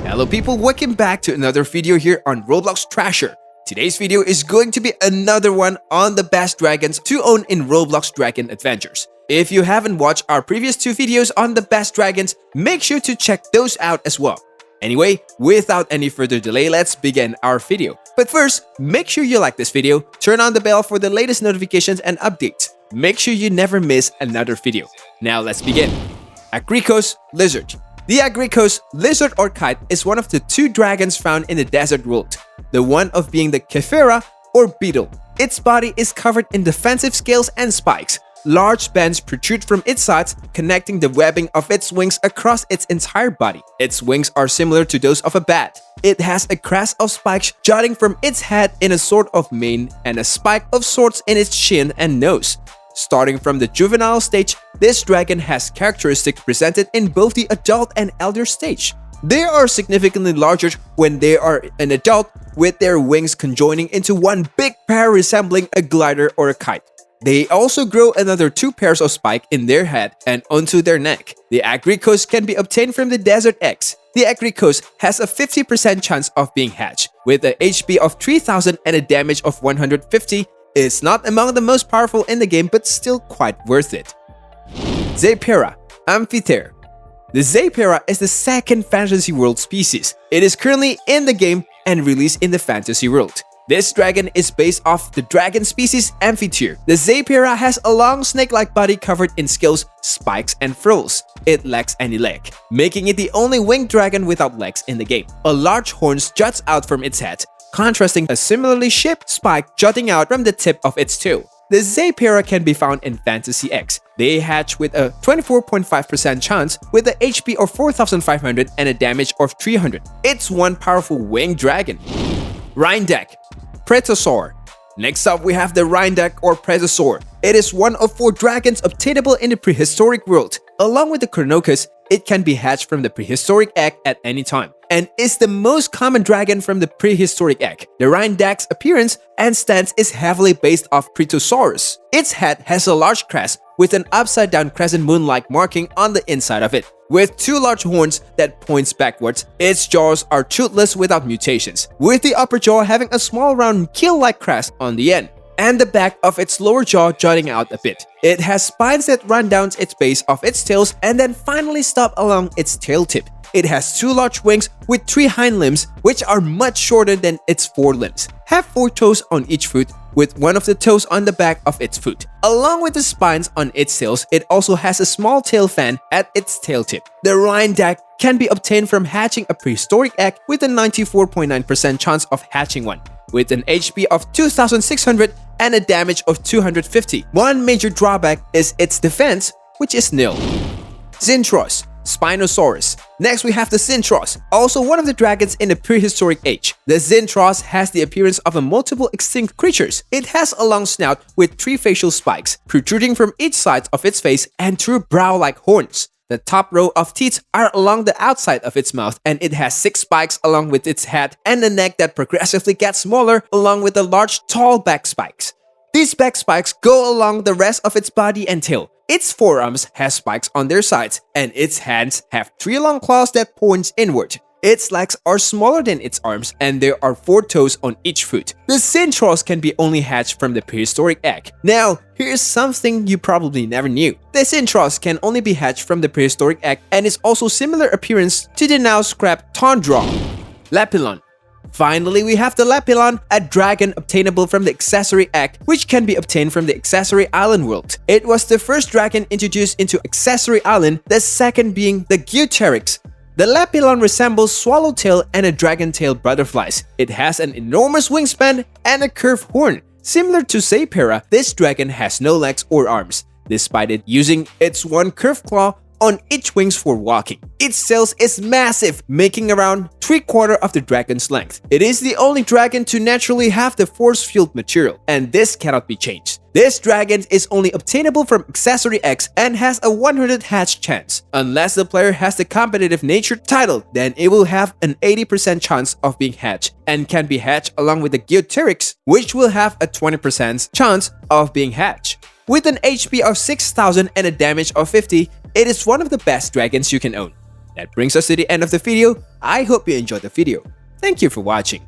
Hello people, welcome back to another video here on Roblox Thrasher. Today's video is going to be another one on the best dragons to own in Roblox Dragon Adventures. If you haven't watched our previous two videos on the best dragons, make sure to check those out as well. Anyway, without any further delay, let's begin our video. But first, make sure you like this video, turn on the bell for the latest notifications and updates. Make sure you never miss another video. Now let's begin. Agricos Lizard. The Agricos lizard or kite is one of the two dragons found in the desert world, the one of being the Zeipera or beetle. Its body is covered in defensive scales and spikes. Large bands protrude from its sides, connecting the webbing of its wings across its entire body. Its wings are similar to those of a bat. It has a crest of spikes jutting from its head in a sort of mane and a spike of sorts in its chin and nose. Starting from the juvenile stage, this dragon has characteristics presented in both the adult and elder stage. They are significantly larger when they are an adult, with their wings conjoining into one big pair resembling a glider or a kite. They also grow another two pairs of spikes in their head and onto their neck. The Agricos can be obtained from the desert eggs. The Agricos has a 50% chance of being hatched, with an HP of 3000 and a damage of 150. It's not among the most powerful in the game, but still quite worth it. Zeipera Amphitheater. The Zeipera is the second fantasy world species. It is currently in the game and released in the fantasy world. This dragon is based off the dragon species Amphitheater. The Zeipera has a long snake-like body covered in scales, spikes, and frills. It lacks any leg, making it the only winged dragon without legs in the game. A large horn juts out from its head, contrasting a similarly shaped spike jutting out from the tip of its tail. The Zeipera can be found in Fantasy X. They hatch with a 24.5% chance with an HP of 4500 and a damage of 300. It's one powerful winged dragon. Rhyndac Prehistoric. Next up, we have the Rhyndac or Prehistoric. It is one of 4 dragons obtainable in the prehistoric world. Along with the Chronocus, it can be hatched from the prehistoric egg at any time, and is the most common dragon from the prehistoric egg. The Rhyndac's appearance and stance is heavily based off Prehistoric. Its head has a large crest with an upside-down crescent moon-like marking on the inside of it. With 2 large horns that points backwards, its jaws are toothless without mutations, with the upper jaw having a small round keel-like crest on the end, and the back of its lower jaw jutting out a bit. It has spines that run down its base of its tails and then finally stop along its tail tip. It has 2 large wings with 3 hind limbs, which are much shorter than its 4 limbs. Have 4 toes on each foot, with one of the toes on the back of its foot. Along with the spines on its tails, it also has a small tail fan at its tail tip. The Rhyndac can be obtained from hatching a prehistoric egg with a 94.9% chance of hatching one, with an HP of 2600 and a damage of 250. One major drawback is its defense, which is nil. Zinthros Spinosaurus. Next, we have the Zinthros, also one of the dragons in the prehistoric age. The Zinthros has the appearance of a multiple extinct creatures. It has a long snout with 3 facial spikes protruding from each side of its face and 2 brow-like horns. The top row of teeth are along the outside of its mouth, and it has 6 spikes along with its head and a neck that progressively gets smaller along with the large tall back spikes. These back spikes go along the rest of its body and tail. Its forearms have spikes on their sides, and its hands have 3 long claws that point inward. Its legs are smaller than its arms, and there are 4 toes on each foot. The Zinthros can be only hatched from the prehistoric egg. Now, here's something you probably never knew. The Zinthros can only be hatched from the prehistoric egg and is also similar appearance to the now scrapped Tundra. Lepilon. Finally, we have the Lepilon, a dragon obtainable from the Accessory egg, which can be obtained from the Accessory Island world. It was the first dragon introduced into Accessory Island, the second being the Geoterix. The Lepilon resembles swallowtail and a dragon-tailed butterflies. It has an enormous wingspan and a curved horn. Similar to Zeipera, this dragon has no legs or arms, despite it using its one curved claw on each wings for walking. Its tail is massive, making around 3/4 of the dragon's length. It is the only dragon to naturally have the force-field material, and this cannot be changed. This dragon is only obtainable from Accessory X and has a 100 hatch chance. Unless the player has the competitive nature title, then it will have an 80% chance of being hatched, and can be hatched along with the Geoterix, which will have a 20% chance of being hatched. With an HP of 6000 and a damage of 50, it is one of the best dragons you can own. That brings us to the end of the video. I hope you enjoyed the video. Thank you for watching.